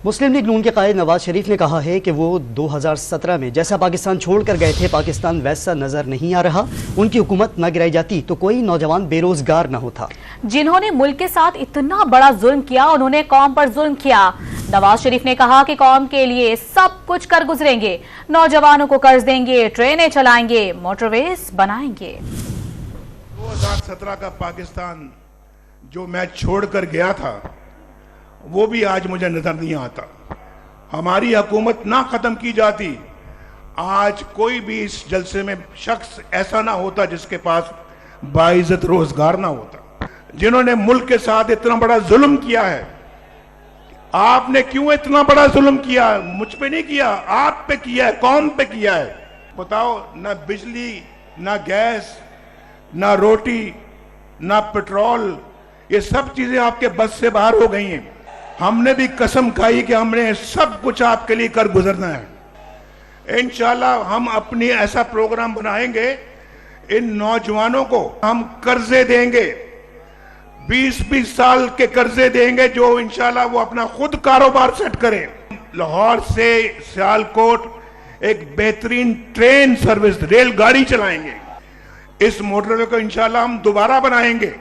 मुस्लिम league नून के कायद नवाज शरीफ ने कहा है कि वो 2017 में जैसा पाकिस्तान छोड़कर गए थे पाकिस्तान वैसा नजर नहीं आ रहा। उनकी हुकूमत न गिराई जाती तो कोई नौजवान बेरोजगार न होता। जिन्होंने मुल्क के साथ इतना बड़ा जुल्म किया उन्होंने कौम पर जुल्म किया। नवाज शरीफ ने कहा कि कौम के लिए सब कुछ कर गुजरेंगे, नौजवानों को कर्ज देंगे, ट्रेनें चलाएंगे, मोटरवेज बनाएंगे। 2017 का पाकिस्तान जो मैं छोड़कर गया था वो भी आज मुझे नजर नहीं आता। हमारी हुकूमत ना खत्म की जाती, आज कोई भी इस जलसे में शख्स ऐसा ना होता जिसके पास बाइज्जत रोजगार ना होता। जिन्होंने मुल्क के साथ इतना बड़ा जुल्म किया है, आपने क्यों इतना बड़ा जुल्म किया? मुझ पे नहीं किया, आप पे किया है, कौम पे किया है। बताओ, ना बिजली, ना गैस, ना रोटी, ना पेट्रोल, ये सब चीजें आपके बस से बाहर हो गई हैं। हमने भी कसम खाई कि हमने सब कुछ आपके लिए कर गुजरना है। इंशाल्लाह हम अपनी ऐसा प्रोग्राम बनाएंगे, इन नौजवानों को हम कर्जे देंगे, 20-20 साल के कर्जे देंगे, जो इंशाल्लाह वो अपना खुद कारोबार सेट करें। लाहौर से सियालकोट एक बेहतरीन ट्रेन सर्विस, रेलगाड़ी चलाएंगे। इस मोटरवे को इंशाल्लाह हम दोबारा बनाएंगे।